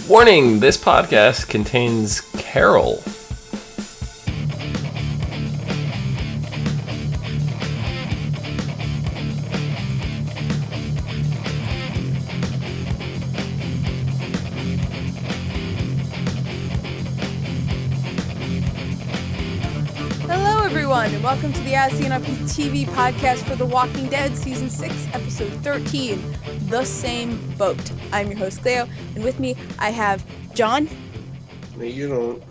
Warning, this podcast contains Carol. Hello everyone, and welcome to the ASOTV podcast for The Walking Dead Season 6, Episode 13, The Same Boat. I'm your host, Clio, and with me I have John. No, you don't.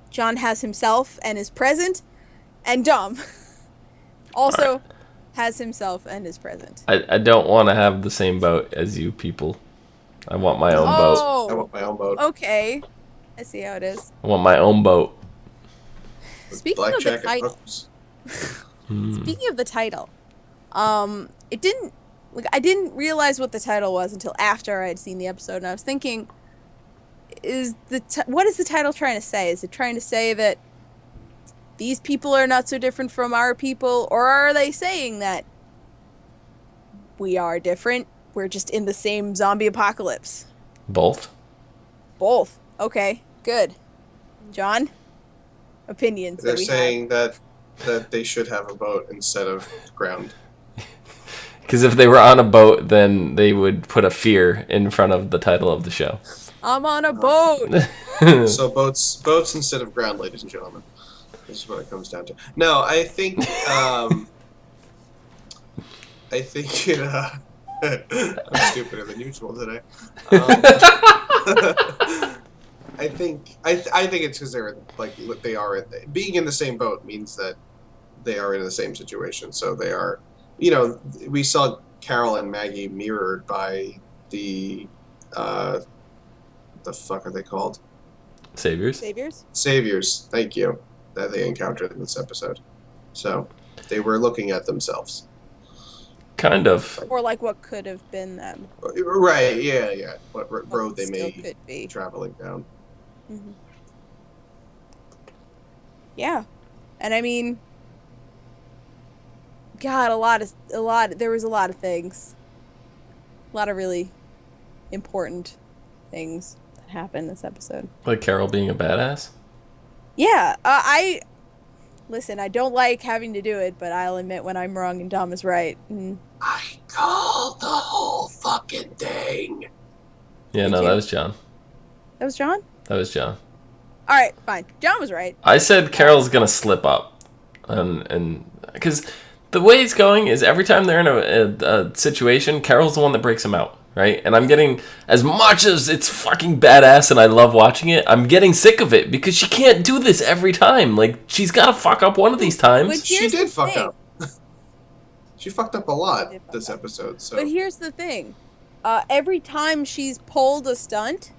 John has himself and is present, and Dom also has himself and is present. I don't want to have the same boat as you people. I want my own boat. I want my own boat. Okay. I see how it is. I want my own boat. Speaking of the title, speaking of the title, it didn't. Like, I didn't realize what the title was until after I had seen the episode, and I was thinking, what is the title trying to say? Is it trying to say that these people are not so different from our people, or are they saying that we are different? We're just in the same zombie apocalypse. Both? Both. Okay, good. John? Opinions They're that we saying that they should have a boat instead of ground. Because if they were on a boat, then they would put a fear in front of the title of the show. I'm on a boat! So boats instead of ground, ladies and gentlemen. This is what it comes down to. No, I think it. I'm stupider than usual today. I think it's because they're like they are being in the same boat means that they are in the same situation. So they are. You know, we saw Carol and Maggie mirrored by the fuck are they called? Saviors? Saviors, thank you, that they encountered in this episode. So, they were looking at themselves. Kind of. Or like what could have been them. Right, yeah. What road they may could be traveling down. Mm-hmm. Yeah. And I mean, God, there was a lot of things. A lot of really important things that happened this episode. Like Carol being a badass? Yeah, listen, I don't like having to do it, but I'll admit when I'm wrong and Dom is right. I called the whole fucking thing. Yeah, no, that was John. That was John? That was John. Alright, fine. John was right. I said Carol's gonna slip up. And because the way it's going is every time they're in a situation, Carol's the one that breaks them out, right? And I'm getting, as much as it's fucking badass and I love watching it, I'm getting sick of it because she can't do this every time. Like, she's got to fuck up one of these times. She did fuck up. She fucked up a lot this episode. So. But here's the thing. Every time she's pulled a stunt,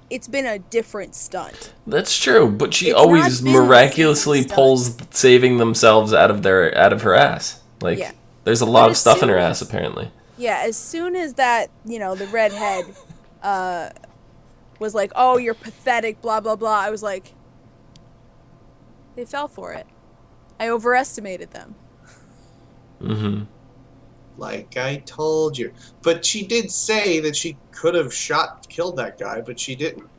it's been a different stunt. That's true, but she always miraculously pulls saving themselves out of her ass. Like, yeah. There's a lot of stuff in her ass, apparently. Yeah, as soon as that, the redhead was like, oh, you're pathetic, blah, blah, blah, I was like, they fell for it. I overestimated them. Mm-hmm. Like I told you. But she did say that she could have killed that guy, but she didn't.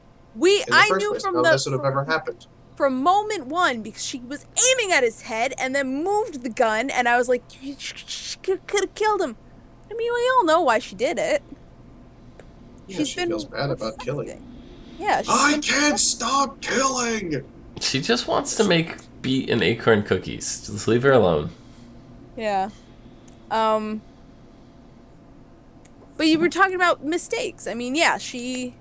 I knew from this would have ever happened. From moment one, because she was aiming at his head and then moved the gun, and I was like, she could have killed him. I mean, we all know why she did it. Yeah, she feels bad about killing. Yeah. I can't stop killing! She just wants to make beet and acorn cookies. Just leave her alone. Yeah. But you were talking about mistakes. I mean, yeah, she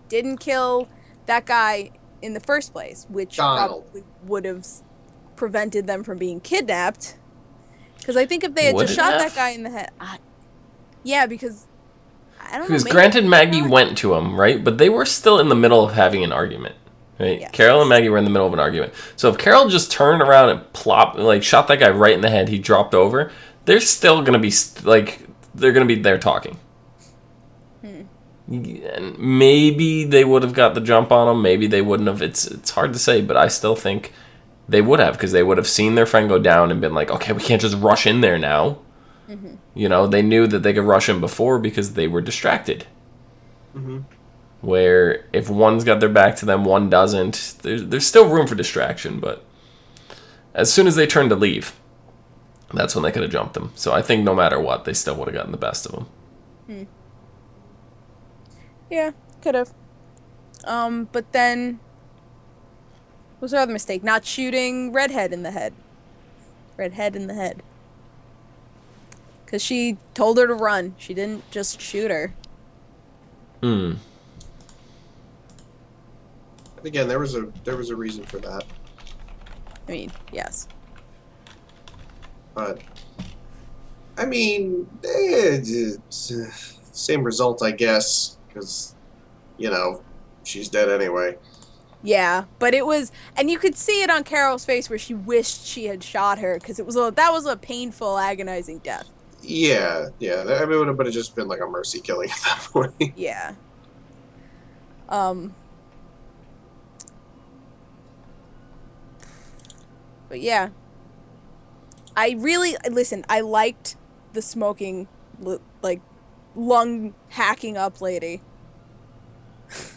didn't kill that guy in the first place, which probably would have prevented them from being kidnapped. Because I think if they had just shot that guy in the head... yeah, because... I don't know. Because granted, Maggie went to him, right? But they were still in the middle of having an argument, right? Yes. Carol and Maggie were in the middle of an argument. So if Carol just turned around and shot that guy right in the head, he dropped over, they're still going to be, they're going to be there talking. And maybe they would have got the jump on him. Maybe they wouldn't have. It's hard to say, but I still think they would have, because they would have seen their friend go down and been like, okay, we can't just rush in there now. Mm-hmm. You know, they knew that they could rush him before because they were distracted. Mm-hmm. Where if one's got their back to them, one doesn't. There's still room for distraction, but as soon as they turn to leave, that's when they could have jumped them. So I think no matter what, they still would have gotten the best of them. Yeah, could have. But then, what was her other mistake? Not shooting Redhead in the head. Redhead in the head. Because she told her to run. She didn't just shoot her. Hmm. Again, there was a reason for that. I mean, yes. But I mean, it's same result, I guess, because she's dead anyway. Yeah, but it was, and you could see it on Carol's face where she wished she had shot her because that was a painful, agonizing death. Yeah. I mean, it would have just been like a mercy killing at that point. Yeah. But yeah, listen. I liked the smoking, like, lung hacking up lady.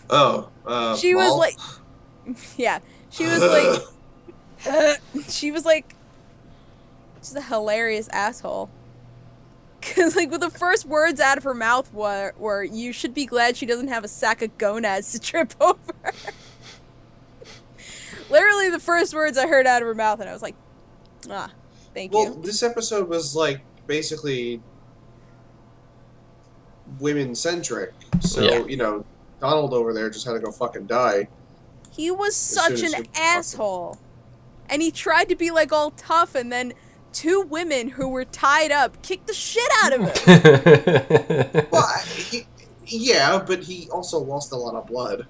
Oh, She was Maul? like, yeah, she was like, she was like, she's a hilarious asshole. Cause like with the first words out of her mouth were "You should be glad she doesn't have a sack of gonads to trip over." Literally the first words I heard out of her mouth, and I was like, thank Well, you. this episode was like basically women centric, so Donald over there just had to go fucking die. He was As soon such as an he was asshole. And he tried to be like all tough, and then two women who were tied up kicked the shit out of him. Well, yeah, but he also lost a lot of blood.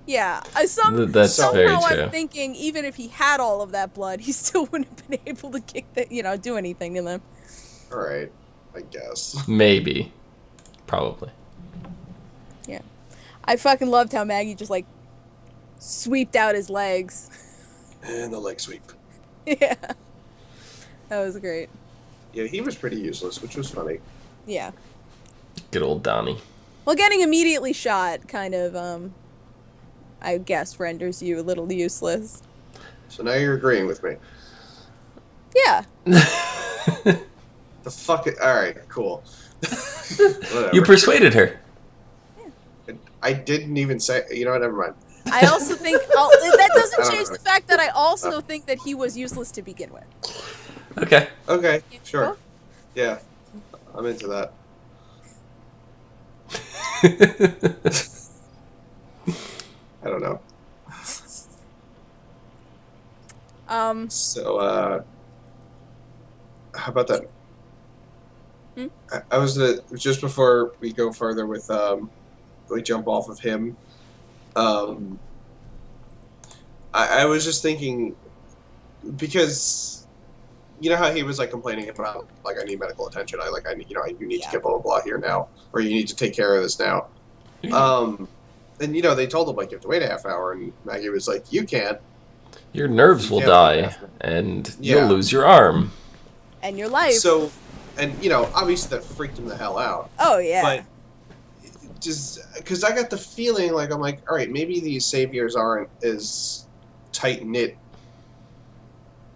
Yeah, That's somehow very true. I'm thinking even if he had all of that blood, he still wouldn't have been able to do anything to them. All right, I guess. Maybe. Probably. Yeah. I fucking loved how Maggie just like sweeped out his legs. And the leg sweep. Yeah. That was great. Yeah, he was pretty useless, which was funny. Yeah. Good old Donnie. Well, getting immediately shot kind of, I guess, renders you a little useless. So now you're agreeing with me. Yeah. The fuck it. All right, cool. Whatever. You persuaded her. I didn't even say. You know what? Never mind. I also think that doesn't change the fact that I also think that he was useless to begin with. Okay. Okay, sure. Yeah, I'm into that. I don't know. So, how about that? I was just before we go further with we jump off of him. I was just thinking because you know how he was like complaining about like I need medical attention. You need to get blah blah blah here now, or you need to take care of this now. And they told him like you have to wait a half hour, and Maggie was like, "You can't. Your nerves will die, and you'll lose your arm and your life." So, and obviously that freaked him the hell out. Oh yeah. But just because I got the feeling like I'm like, all right, maybe these saviors aren't as tight knit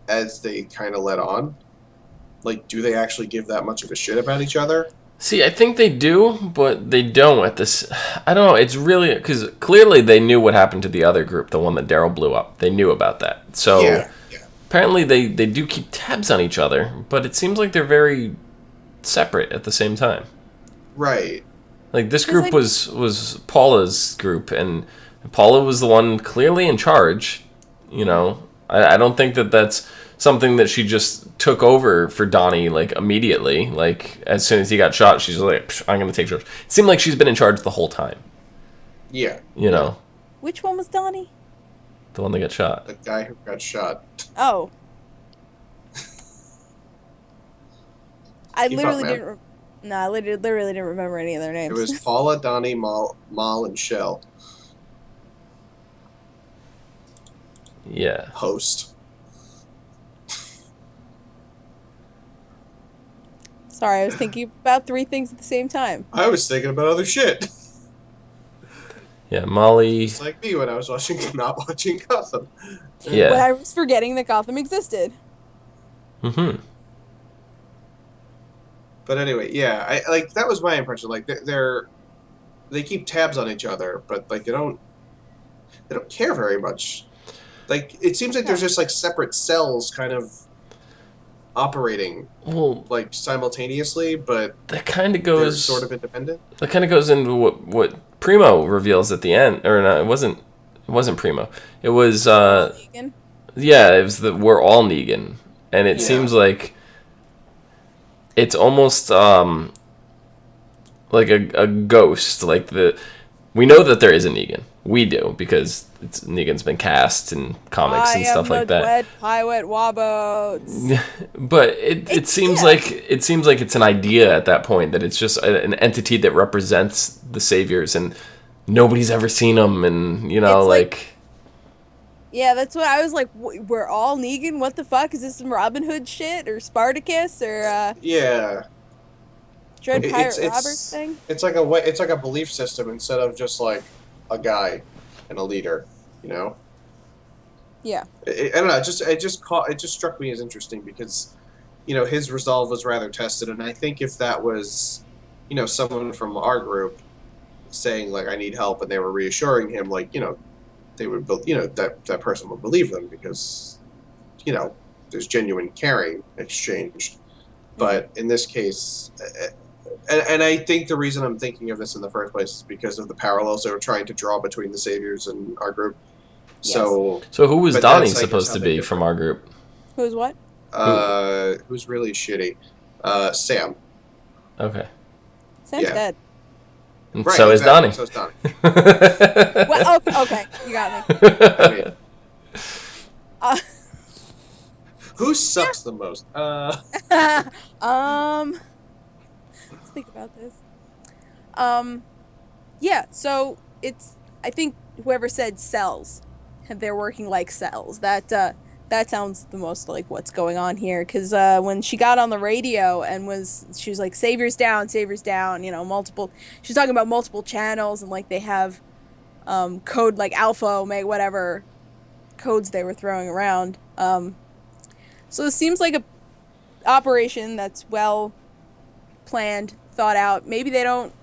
as they kind of let on. Like, do they actually give that much of a shit about each other? See, I think they do, but they don't at this. I don't know. It's really because clearly they knew what happened to the other group, the one that Daryl blew up. They knew about that. So apparently they do keep tabs on each other, but it seems like they're very separate at the same time. Right. Like this group was Paula's group, and Paula was the one clearly in charge. I don't think that's something that she just took over for Donnie like immediately. Like as soon as he got shot, she's like, "I'm gonna take charge." It seemed like she's been in charge the whole time. Yeah. Which one was Donnie? The one that got shot. The guy who got shot. Oh. I literally didn't. No, I literally didn't remember any of their names. It was Paula, Donnie, Mal, and Shell. Yeah. Host. Sorry, I was thinking about three things at the same time. I was thinking about other shit. Yeah, Molly. It's like me when I was not watching Gotham. Yeah. When I was forgetting that Gotham existed. Mm-hmm. But anyway, yeah, I like that was my impression. Like they keep tabs on each other, but like they don't care very much. Like it seems like there's just like separate cells kind of operating Well, like simultaneously, but that kind of they're goes. sort of independent. That kind of goes into what Primo reveals at the end, or no, it wasn't. It wasn't Primo. It was. Negan. Yeah, it was the we're all Negan, and it Yeah. seems like it's almost like a ghost. Like we know that there is a Negan. We do because Negan's been cast in comics and stuff like that. I am the pilot Wabots. But it seems like it's an idea at that point that it's just an entity that represents the saviors, and nobody's ever seen them, and It's like yeah, that's what I was like. We're all Negan. What the fuck is this? Some Robin Hood shit or Spartacus or Yeah, Dread Pirate it's Roberts thing? it's like a belief system instead of just like a guy and a leader, you know. Yeah. I don't know. It just struck me as interesting because, his resolve was rather tested, and I think if that was, someone from our group saying like I need help, and they were reassuring him, like they would, that person would believe them because, there's genuine caring exchanged. But in this case, and I think the reason I'm thinking of this in the first place is because of the parallels they were trying to draw between the saviors and our group. Yes. So who was but Donnie that's, I guess, supposed how to they be differ. from our group? Who's what? Who's really shitty? Sam. Okay. Sam's Yeah. dead. And Right, so exactly. is So is Donnie. Donnie. Well, okay, you got me. I mean, Uh, who sucks the most? let's think about this. Yeah. So I think whoever said cells, they're working like cells. That sounds the most like what's going on here. Because when she got on the radio and she was like, "Saviors down, saviors down." Multiple. She's talking about multiple channels and like they have code like alpha, omega, whatever codes they were throwing around. So it seems like a operation that's well planned, thought out. Maybe they don't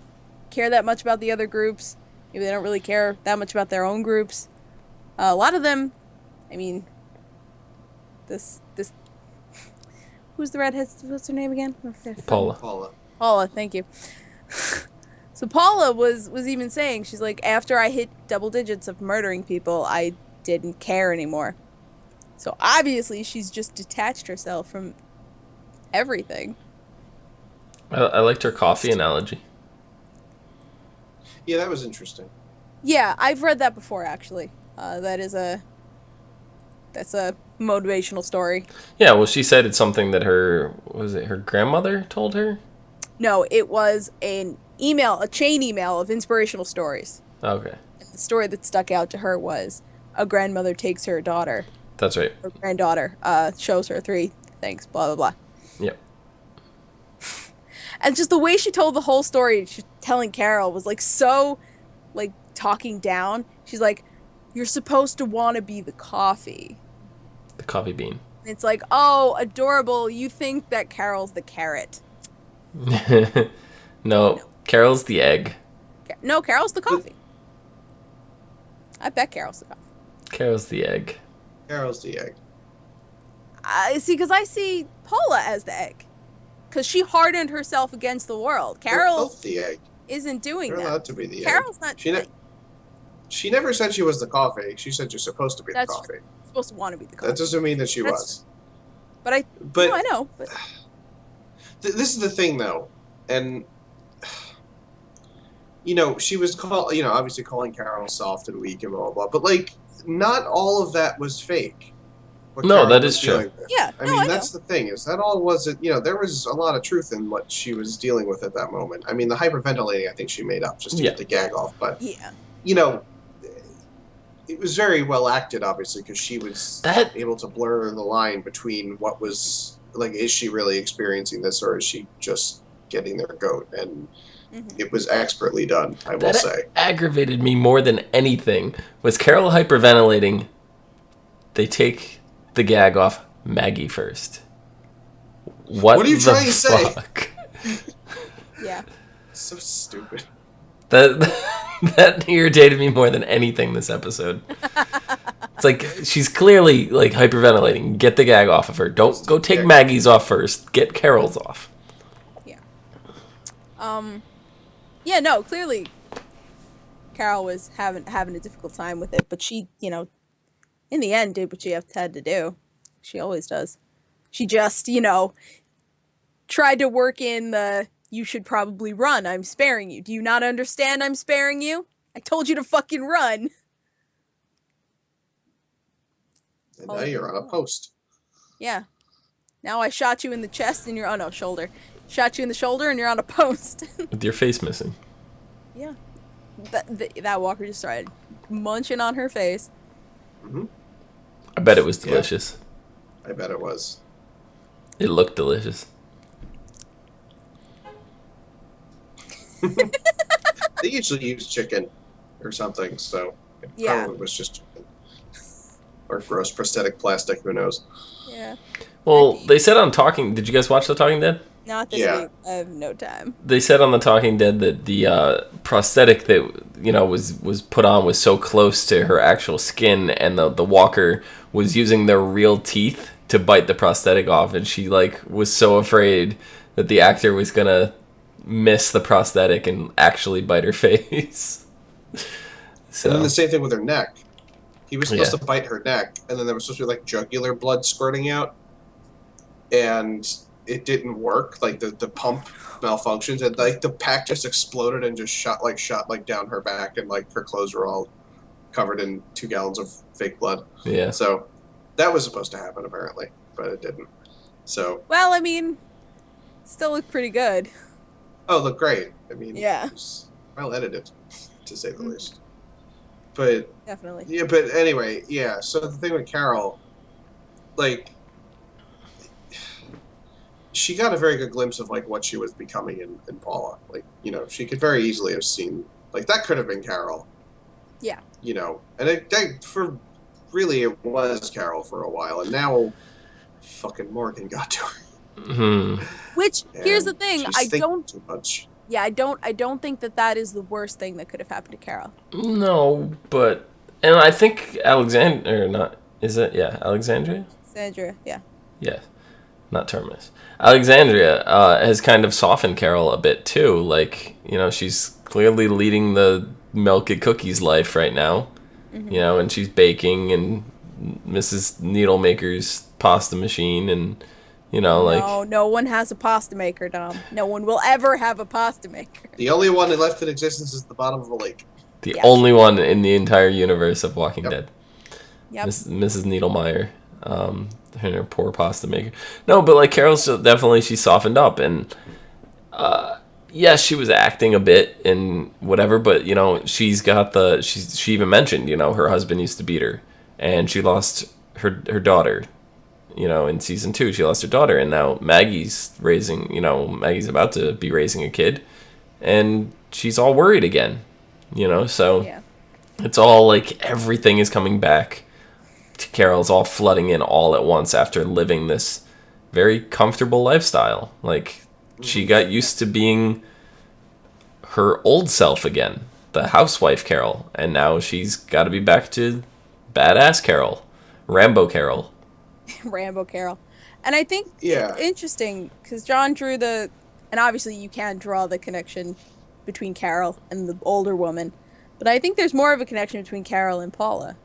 care that much about the other groups. Maybe they don't really care that much about their own groups. A lot of them, I mean, this who's the redhead? What's her name again? Paula. Paula, thank you. So Paula was even saying, she's like, after I hit double digits of murdering people, I didn't care anymore. So obviously she's just detached herself from everything. I liked her coffee analogy. Yeah, that was interesting. Yeah, I've read that before actually. That's a motivational story. Yeah, well, she said it's something that her grandmother told her? No, it was a chain email of inspirational stories. Okay. And the story that stuck out to her was a grandmother takes her daughter. That's right. Her granddaughter, shows her 3 things, blah, blah, blah. Yep. And just the way she told the whole story, she telling Carol was like so, like, talking down. She's like, you're supposed to want to be the coffee. The coffee bean. And it's like, oh, adorable. You think that Carol's the carrot. No, Carol's the egg. No, Carol's the coffee. I bet Carol's the coffee. Carol's the egg. Carol's the egg. I see, because I see Paula as the egg. Because she hardened herself against the world. Carol both the egg. isn't doing You're that. allowed to be the Carol's egg. not. She never said she was the coffee. She said you're supposed to be the That's coffee. supposed to want to be the coffee. That doesn't mean that she That's was. But But no, I know. But this is the thing, though, and she was obviously calling Carol soft and weak and blah blah blah. But like, not all of that was fake. No, that is true. yeah, I mean, that's the thing, is that all wasn't, there was a lot of truth in what she was dealing with at that moment. I mean, the hyperventilating, I think she made up just to get the gag off, but, yeah. It was very well acted, obviously, because she was able to blur the line between what was, like, is she really experiencing this, or is she just getting their goat, and it was expertly done, I will say. Aggravated me more than anything was Carol hyperventilating. They take the gag off Maggie first. What are you trying to say? Yeah. So stupid. That irritated me more than anything this episode. It's like she's clearly like hyperventilating. Get the gag off of her. Don't go take Maggie's off first. Get Carol's off. Yeah. Yeah, no, clearly Carol was having a difficult time with it, but she, you know, in the end did what she had to do. She always does. She just, you know, tried to work in the "you should probably run. I'm sparing you. Do you not understand I'm sparing you? I told you to fucking run." And now you're on a post. Yeah. Now I shot you in the chest and you're shoulder. Shot you in the shoulder and you're on a post. With your face missing. Yeah. That walker just started munching on her face. Mm-hmm. I bet it was delicious. I bet it was. It looked delicious. They usually use chicken or something, so it probably was just chicken. Or gross prosthetic plastic, who knows? Yeah. Well, they said on Talking... Did you guys watch The Talking Dead? Not this week. I have no time. They said on The Talking Dead that the prosthetic that, you know, was put on was so close to her actual skin, and the walker was using their real teeth to bite the prosthetic off, and she, like, was so afraid that the actor was gonna miss the prosthetic and actually bite her face. So. And then the same thing with her neck. He was supposed to bite her neck, and then there was supposed to be, like, jugular blood squirting out, and it didn't work. Like, the pump malfunctions, and, like, the pack just exploded and just shot down her back, and, like, her clothes were all covered in 2 gallons of fake blood. Yeah. So that was supposed to happen, apparently, but it didn't. So. Well, I mean, still looked pretty good. Oh, looked great. I mean, yeah. It was well edited, to say the least. But definitely. Yeah, but anyway, yeah. So the thing with Carol, like, she got a very good glimpse of like what she was becoming in Paula. Like, you know, she could very easily have seen like that could have been Carol. Yeah. You know, and it was Carol for a while, and now fucking Morgan got to her. Mm-hmm. Which here's the thing, I don't too much. Yeah, I don't think that is the worst thing that could have happened to Carol. No, but and I think Alexandria, Alexandria, yeah. Yeah, not Terminus. Alexandria has kind of softened Carol a bit too. Like, you know, she's clearly leading the milk and cookies life right now. Mm-hmm. You know, and she's baking and Mrs. Needlemaker's pasta machine and. You know, no one has a pasta maker, Dom. No one will ever have a pasta maker. The only one left in existence is the bottom of a lake. The only one in the entire universe of Walking Dead. Yep. Mrs. Needlemeyer, her poor pasta maker. No, but like Carol's definitely she softened up, and yes, she was acting a bit and whatever, but you know she even mentioned her husband used to beat her, and she lost her daughter. You know, in season 2, she lost her daughter, and now Maggie's about to be raising a kid, and she's all worried again. You know, so it's all like everything is coming back to Carol's all flooding in all at once after living this very comfortable lifestyle. Like, she got used to being her old self again, the housewife Carol, and now she's got to be back to badass Carol, Rambo Carol. Rambo Carol. And I think it's interesting because John drew and obviously you can draw the connection between Carol and the older woman, but I think there's more of a connection between Carol and Paula.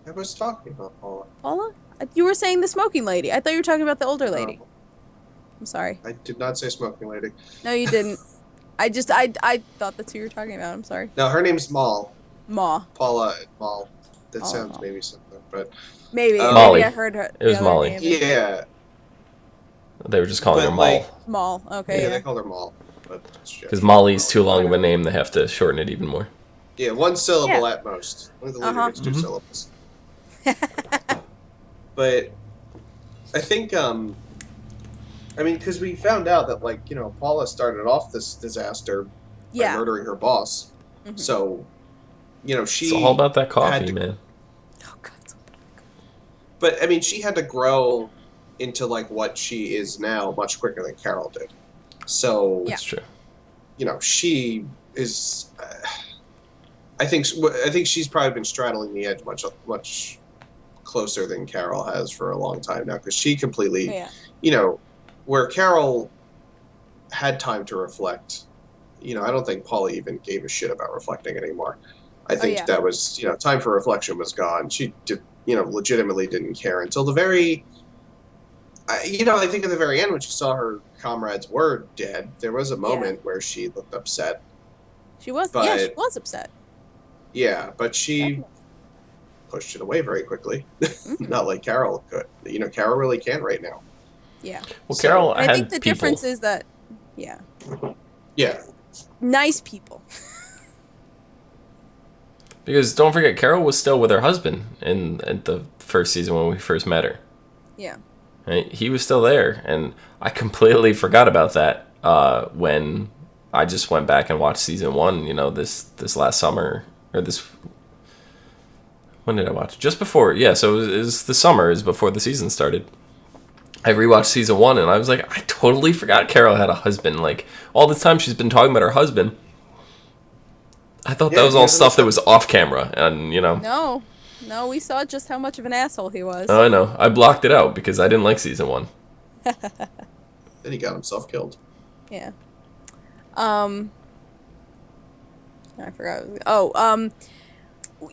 I was talking about Paula. Paula? You were saying the smoking lady. I thought you were talking about the older lady. I'm sorry. I did not say smoking lady. No, you didn't. I thought that's who you were talking about. I'm sorry. No, her name's Maul. Ma. Paula and Maul. That sounds maybe something, but... Maybe. Molly. Maybe I heard her. It was Molly. Name. Yeah. They were just calling her Maul. Like, Maul. Okay. Yeah, they called her Maul. Because Molly's too long of a name, they have to shorten it even more. Yeah, 1 syllable at most. Only the leader gets 2 syllables. But I think I mean, because we found out that, like, Paula started off this disaster by murdering her boss. Mm-hmm. So, it's all about that coffee, man. Oh, God. But, I mean, she had to grow into, like, what she is now much quicker than Carol did. So, that's true. She is... I think she's probably been straddling the edge much closer than Carol has for a long time now, because she completely, where Carol had time to reflect, I don't think Paula even gave a shit about reflecting anymore. I think that was, time for reflection was gone. She did, legitimately didn't care until the very, I think at the very end when she saw her comrades were dead, there was a moment where she looked upset. She was, she was upset. Yeah, but she pushed it away very quickly. Not like Carol could. Carol really can't right now. Yeah. Well, Carol had I think the difference is that, Yeah. Nice people. Because don't forget, Carol was still with her husband in the first season when we first met her. Yeah. Right? He was still there, and I completely forgot about that when I just went back and watched season 1. This last summer or this. When did I watch? Just before, so it was the summer, is before the season started. I rewatched season 1, and I was like, I totally forgot Carol had a husband. Like, all the time she's been talking about her husband. I thought that was all stuff that was off camera, and, No, we saw just how much of an asshole he was. Oh, I know. I blocked it out because I didn't like season 1. Then he got himself killed. Yeah. I forgot. Oh,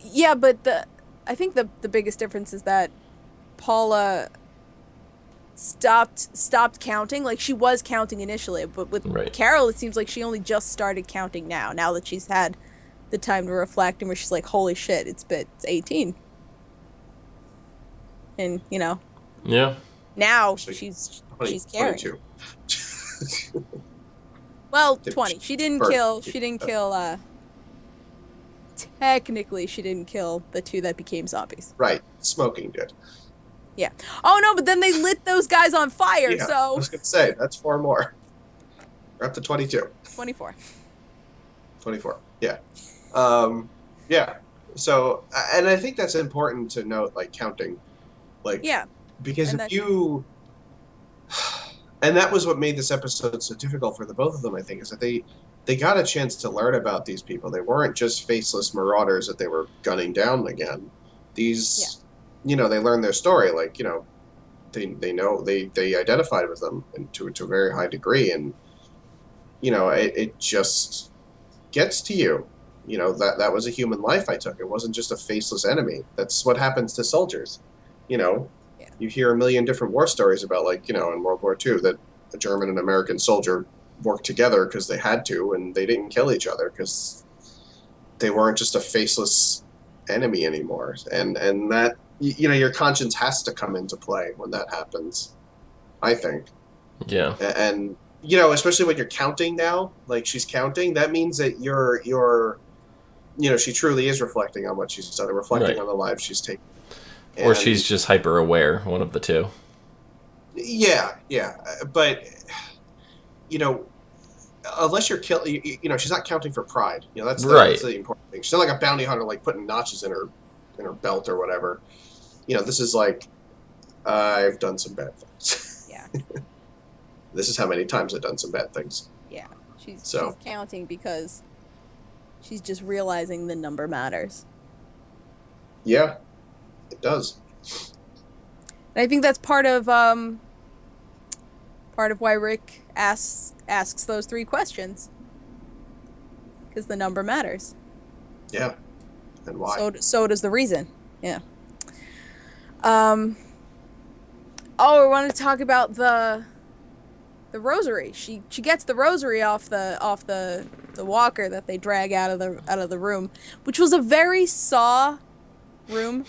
yeah, but I think the biggest difference is that Paula stopped counting. Like, she was counting initially, but with Carol, it seems like she only just started counting now that she's had the time to reflect, and where she's like, holy shit, it's 18. And, Yeah. Now she's caring. 22. Well, 20. She didn't kill, technically, she didn't kill the 2 that became zombies. Right. Smoking did. Yeah. Oh, no, but then they lit those guys on fire, so... I was going to say, that's 4 more. We're up to 22. 24. 24, yeah. Yeah. So, and I think that's important to note, like, counting. Like, because if you... And that was what made this episode so difficult for the both of them, I think, is that they got a chance to learn about these people. They weren't just faceless marauders that they were gunning down again. These, they learned their story. Like, they know, they identified with them to a very high degree. And, it just gets to you. That was a human life I took. It wasn't just a faceless enemy. That's what happens to soldiers. You hear a million different war stories about, like, in World War II, that a German and American soldier worked together because they had to, and they didn't kill each other because they weren't just a faceless enemy anymore. And that, your conscience has to come into play when that happens, I think. Yeah. And, especially when you're counting now, like she's counting, that means that you're she truly is reflecting on what she's done, and reflecting on the lives she's taken. Or she's just hyper aware, one of the two. Yeah. But, unless you're killing, she's not counting for pride. That's the important thing. She's not like a bounty hunter, like putting notches in her belt or whatever. This is like, I've done some bad things. Yeah. This is how many times I've done some bad things. Yeah. She's counting because she's just realizing the number matters. Yeah. It does. And I think that's part of why Rick asks those 3 questions. Because the number matters. Yeah. And why? So does the reason. Yeah. I want to talk about the rosary. She gets the rosary off the walker that they drag out of the room, which was a very Saw room.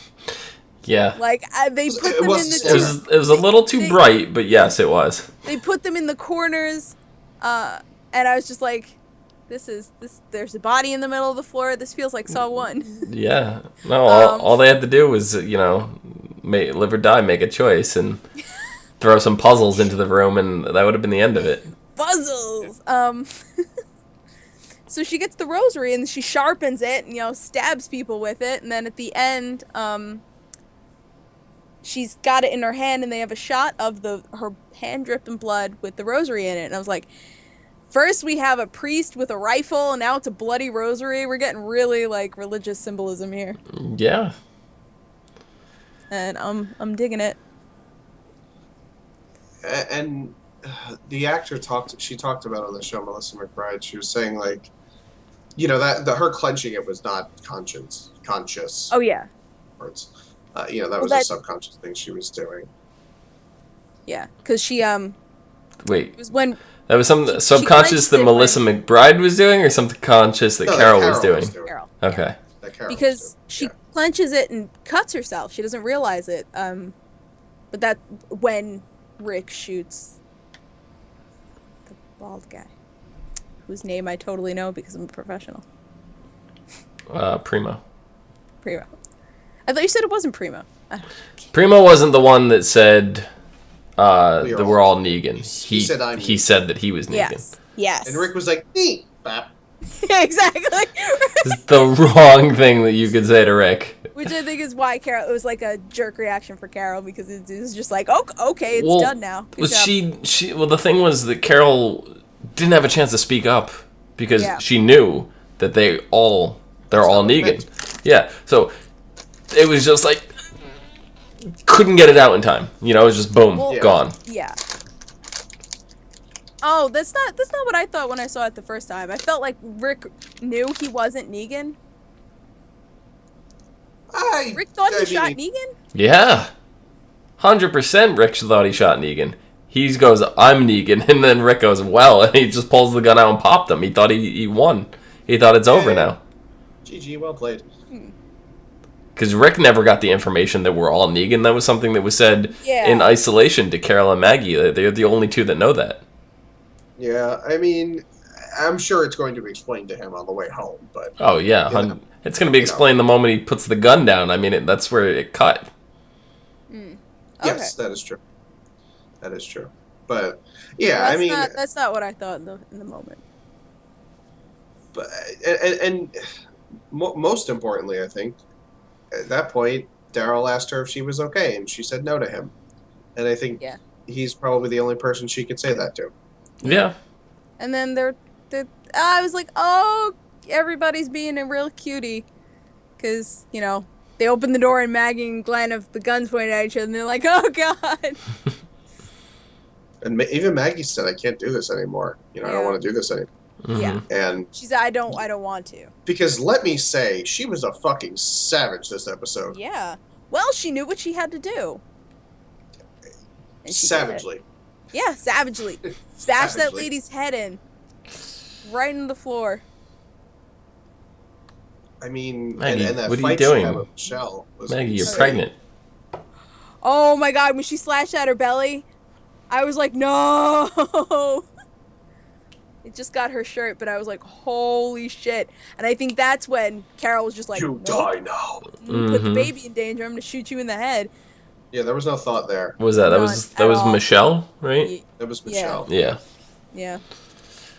Yeah. Like, they put them in the... It was a little too bright, but yes, it was. They put them in the corners, and I was just like, there's a body in the middle of the floor. This feels like Saw 1. Yeah. No, all they had to do was, live or die, make a choice, and throw some puzzles into the room, and that would have been the end of it. Puzzles. So she gets the rosary and she sharpens it and, you know, stabs people with it, and then at the end, she's got it in her hand and they have a shot of her hand dripping blood with the rosary in it. And I was like, first we have a priest with a rifle and now it's a bloody rosary. We're getting really like religious symbolism here. Yeah. And I'm digging it. And the actor talked about on the show, Melissa McBride, she was saying, like, you know, that her clenching it was not conscious. Oh yeah. Words. You know, that was a subconscious thing she was doing. Yeah, because she Wait. It was when that was something subconscious that Melissa McBride was doing, or something conscious that Carol was doing? Carol. Okay. That Carol because she clenches it and cuts herself. She doesn't realize it. But that when Rick shoots the bald guy, whose name I totally know because I'm a professional. Primo. I thought you said it wasn't Primo. Primo wasn't the one that said that we're all Negan. He said that he was Negan. Yes. And Rick was like, "Nee, bap." Yeah, exactly. It's the wrong thing that you could say to Rick. Which I think is why Carol, it was like a jerk reaction for Carol, because it was just like, okay, it's done now. Good job. Well, the thing was that Carol didn't have a chance to speak up because she knew that they're all Negan. Yeah, so it was just like couldn't get it out in time. You know, it was just boom, gone. Yeah. Oh, that's not what I thought when I saw it the first time. I felt like Rick knew he wasn't Negan. Rick thought he shot Negan? Yeah. 100% Rick thought he shot Negan. He goes, "I'm Negan," and then Rick goes, "Well," and he just pulls the gun out and popped him. He thought he won. He thought it's over now. GG, well played. Because Rick never got the information that we're all Negan. That was something that was said in isolation to Carol and Maggie. They're the only two that know that. Yeah, I mean, I'm sure it's going to be explained to him on the way home, but... Oh, yeah. It's going to be explained the moment he puts the gun down. I mean, that's where it cut. Okay. Yes, that is true. That is true. But, yeah, well, I mean... That's not what I thought in the moment. But and most importantly, I think, at that point, Daryl asked her if she was okay, and she said no to him. And I think he's probably the only person she could say that to. Yeah. And then I was like, oh, everybody's being a real cutie. Because, you know, they open the door and Maggie and Glenn have the guns pointed at each other, and they're like, oh, God. And even Maggie said, "I can't do this anymore. You know, I don't want to do this anymore." Mm-hmm. Yeah. And she said, I don't want to. Because let me say, she was a fucking savage this episode. Yeah. Well, she knew what she had to do. Savagely. Yeah, savagely. Bash that lady's head in. Right in the floor. I mean, Maggie, and that what are fight you doing? she had with Michelle was Maggie, you're insane. pregnant. Oh my God, when she slashed at her belly, I was like, no. It just got her shirt, but I was like, holy shit. And I think that's when Carol was just like, "You die now. You put the baby in danger. I'm going to shoot you in the head. Yeah, there was no thought there. What was that? That was Michelle, right? That was Michelle. Yeah. Yeah.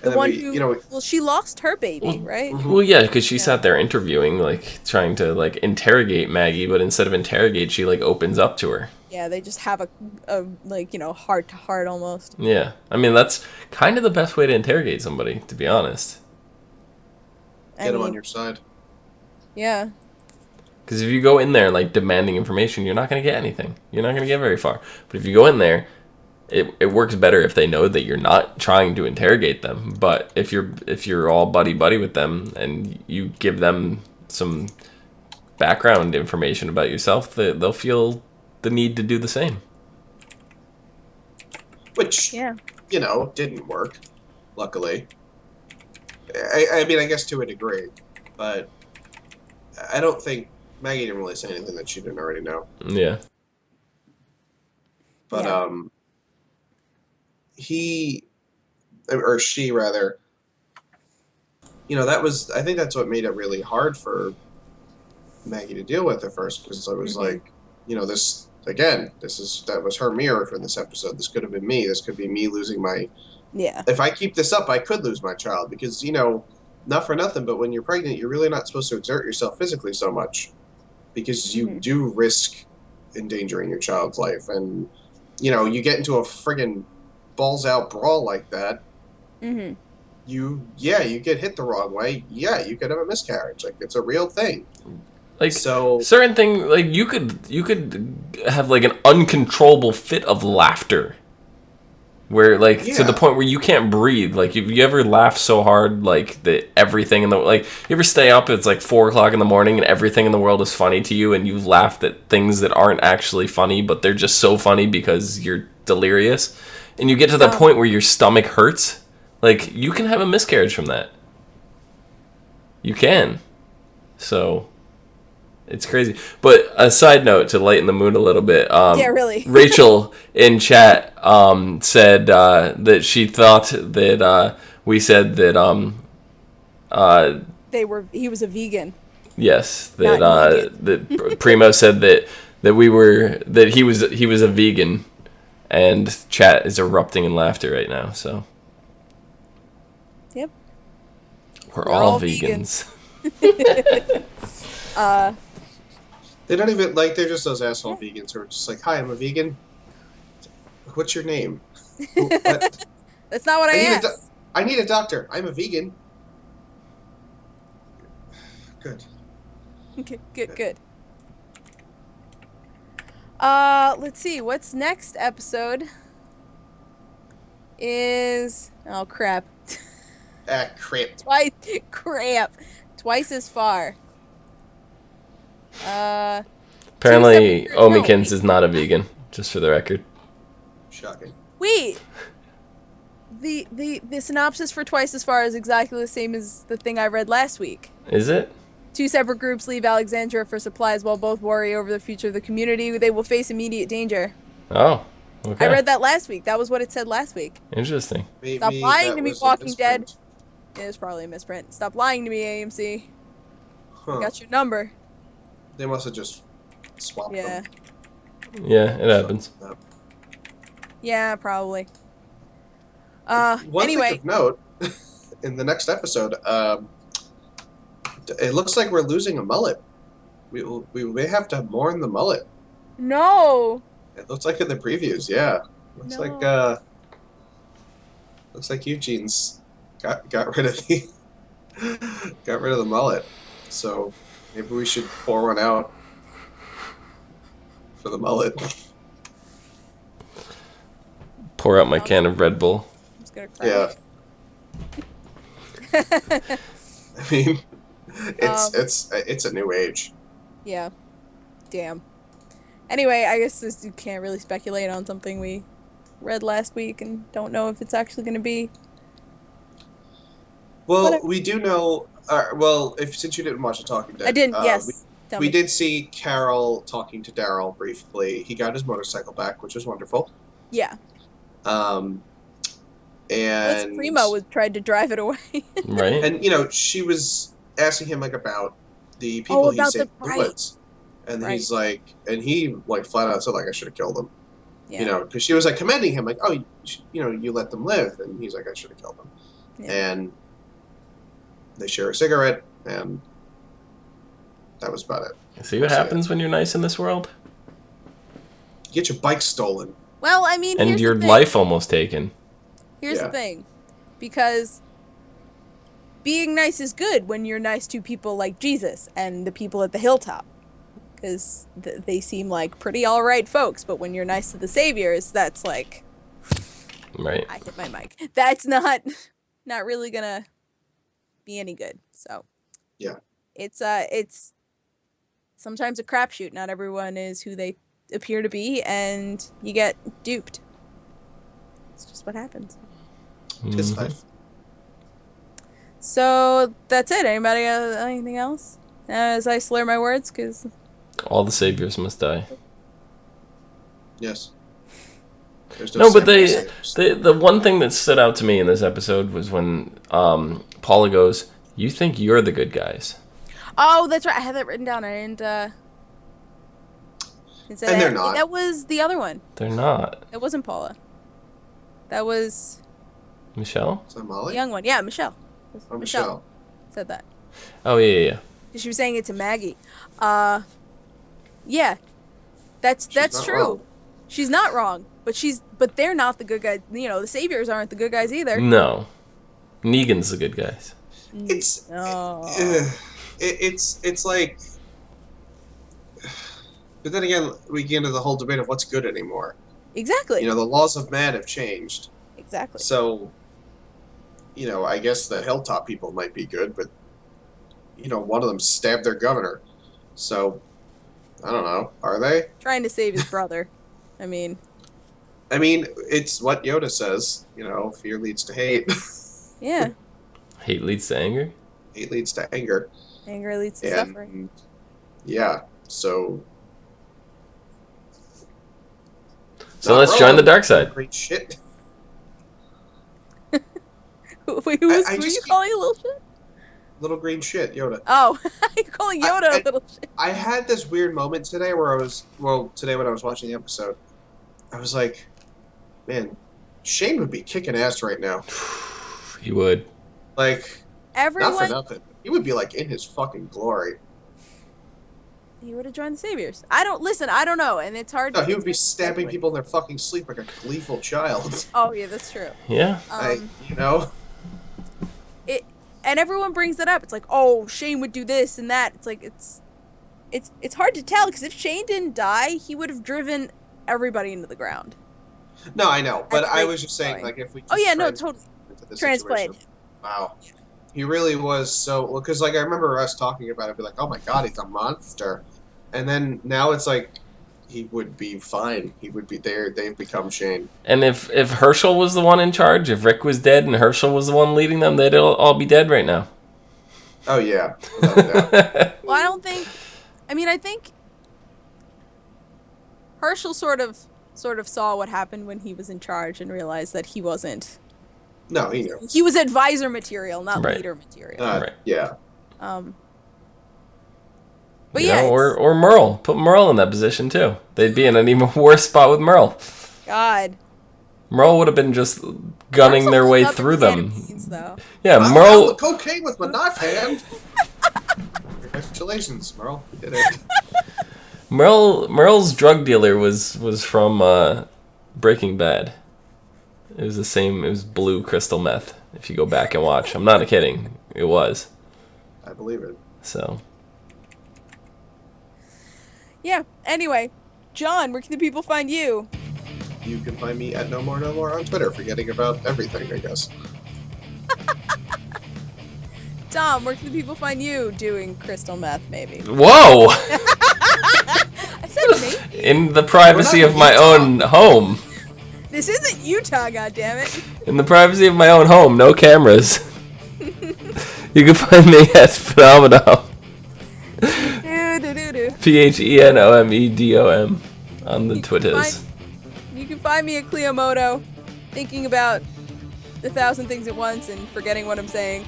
The one who, you know, well, she lost her baby, right? Well, yeah, because she sat there interviewing, like, trying to, like, interrogate Maggie, but instead of interrogate, she, like, opens up to her. Yeah, they just have a like, you know, heart-to-heart almost. Yeah. I mean, that's kind of the best way to interrogate somebody, to be honest. Get them on your side. Yeah. Because if you go in there, like, demanding information, you're not going to get anything. You're not going to get very far. But if you go in there, it works better if they know that you're not trying to interrogate them. But if you're all buddy-buddy with them and you give them some background information about yourself, they'll feel the need to do the same. Which, you know, didn't work, luckily. I mean, I guess to a degree. But I don't think Maggie didn't really say anything that she didn't already know. Yeah. But, he, or she rather, you know, I think that's what made it really hard for Maggie to deal with at first, because I was like, you know, this again, that was her mirror for this episode. This could have been me. This could be me losing my. Yeah. If I keep this up, I could lose my child because not for nothing, but when you're pregnant, you're really not supposed to exert yourself physically so much because you do risk endangering your child's life, and you get into a friggin' balls out brawl like that. Mm-hmm. You get hit the wrong way. Yeah, you could have a miscarriage. Like, it's a real thing. Like, so certain thing, like you could have like an uncontrollable fit of laughter, where like to the point where you can't breathe. Like, if you ever laugh so hard, like that everything in the you ever stay up, it's like 4:00 in the morning, and everything in the world is funny to you, and you've laughed at things that aren't actually funny, but they're just so funny because you're delirious, and you get to that point where your stomach hurts. Like, you can have a miscarriage from that. You can. So, it's crazy. But a side note to lighten the mood a little bit. Yeah, really. Rachel in chat said that she thought that we said that he was a vegan. Yes, that Primo said that he was a vegan, and chat is erupting in laughter right now. So. Yep. We're all vegans. They don't even, they're just those asshole vegans who are just like, hi, I'm a vegan. What's your name? What? That's not what I asked. I need a doctor. I'm a vegan. Good. Good. Let's see. What's next episode is... Oh, crap. Crap. Twice as far. Apparently, Omikins is not a vegan, just for the record. Shocking. Wait. The synopsis for Twice as Far is exactly the same as the thing I read last week. Is it? 2 separate groups leave Alexandria for supplies while both worry over the future of the community. They will face immediate danger. Oh, okay. I read that last week. That was what it said last week. Interesting. Maybe Stop lying to me, Walking misprint. Dead. It was probably a misprint. Stop lying to me, AMC. Huh. I got your number. They must have just swapped them. Yeah, it happens. Yeah, probably. One anyway. thing of note, in the next episode, it looks like we're losing a mullet. We may have to mourn the mullet. No. It looks like in the previews, yeah. Looks like Eugene's got rid of the mullet. So maybe we should pour one out for the mullet. Pour out my can of Red Bull. I'm just gonna cry. Yeah. I mean, it's a new age. Yeah. Damn. Anyway, I guess you can't really speculate on something we read last week and don't know if it's actually going to be. Well, we do know. Since you didn't watch The Talking Dead, I didn't. Yes. We did see Carol talking to Daryl briefly. He got his motorcycle back, which was wonderful. Yeah. And Primo tried to drive it away. Right. And she was asking him about the people he saved in the woods. And he's like, and he flat out said I should have killed them. Yeah. Because she was commending him you let them live, and he's like, I should have killed them. Yeah. And they share a cigarette, and that was about it. See what happens when you're nice in this world? You get your bike stolen. Well, I mean, and your life almost taken. Here's the thing, because being nice is good when you're nice to people like Jesus and the people at the hilltop. Because they seem like pretty alright folks, but when you're nice to the saviors, that's like... Right. I hit my mic. That's not really gonna be any good, so... Yeah. It's sometimes a crapshoot. Not everyone is who they appear to be, and you get duped. It's just what happens. It's life. So, that's it. Anybody got anything else? As I slur my words, because... All the saviors must die. Yes. No, but the one thing that stood out to me in this episode was when Paula goes, "You think you're the good guys?" Oh, that's right. I had that written down. I didn't. Instead And of they're not. That was the other one. They're not. That wasn't Paula. That was Michelle? Is that Molly? the young one. Yeah, Michelle. Oh, Michelle. Said that. Oh, yeah. She was saying it to Maggie. Yeah. That's not true. wrong. She's not wrong, but they're not the good guys. You know, the saviors aren't the good guys either. No. Negan's the good guys. It's No. it's like, but then again, we get into the whole debate of what's good anymore. Exactly. You know, the laws of man have changed. Exactly. So, you know, I guess the Hilltop people might be good, but you know, one of them stabbed their governor. So, I don't know. Are they? Trying to save his brother. I mean, it's what Yoda says. You know, fear leads to hate. yeah. Hate leads to anger? Hate leads to anger. Anger leads to And, suffering. yeah, so... So let's join the dark side. Great shit. Wait, who I are just you keep- calling a little shit? Little green shit, Yoda. Oh, you're calling Yoda a little shit. I had this weird moment today where today when I was watching the episode, I was like, man, Shane would be kicking ass right now. He would. Like, Everyone, not for nothing. He would be like in his fucking glory. he would have joined the saviors. I don't know, and it's hard. No, he would it's be hard to stabbing speculate. people in their fucking sleep like a gleeful child. Oh yeah, that's true. Yeah. You know? And everyone brings that up. It's like, oh, Shane would do this and that. It's like it's hard to tell because if Shane didn't die, he would have driven everybody into the ground. No, I know, but That's I like was just saying, fine. like, if we. Oh just yeah, no, transplant totally. into the Transplant. situation- Wow. He really was so. Well, because like I remember us talking about it, be like, oh my god, he's a monster, and then now it's like he would be fine. He would be there. They've become Shane. And if Herschel was the one in charge, if Rick was dead and Herschel was the one leading them, they'd all be dead right now. Oh yeah. Without a doubt. Well, I don't think. I think Herschel sort of saw what happened when he was in charge and realized that he wasn't. No, he knew. He was advisor material, not Right. leader material. Right. Yeah. But You yeah, know, it's- or Merle. Put Merle in that position too. They'd be in an even worse spot with Merle. God. Merle would have been just gunning Herschel their pulled way up a through can them. of beans, though. Yeah, I found the Merle. cocaine with my knife hand. Congratulations, Merle. You did it. Merle's drug dealer was from Breaking Bad. It was the same. It was blue crystal meth. If you go back and watch, I'm not kidding. It was. I believe it. So Yeah. Anyway, John, where can the people find you? You can find me at No More on Twitter, forgetting about everything, I guess. Tom, where can the people find you doing crystal meth? Maybe. whoa! I said maybe. In the privacy We're of not my in Utah. own home. This isn't Utah, goddammit. In the privacy of my own home, no cameras. You can find me at Phenomenon. Do. PHENOMEDOM on the You can Twitters. You can find me at Cleomoto, thinking about 1,000 things at once and forgetting what I'm saying.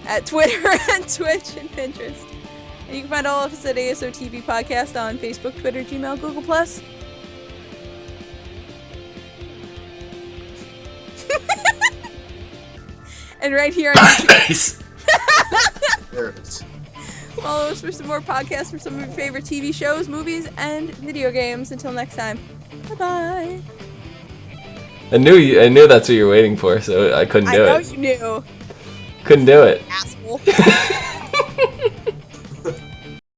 At Twitter and Twitch and Pinterest. And you can find all of us at ASOTV Podcast on Facebook, Twitter, Gmail, Google+. And right here on YouTube. Nice. There it is. Follow us for some more podcasts from some of your favorite TV shows, movies, and video games. Until next time, bye-bye. I knew that's what you were waiting for, so I couldn't I do know it. you knew, Couldn't do it. asshole.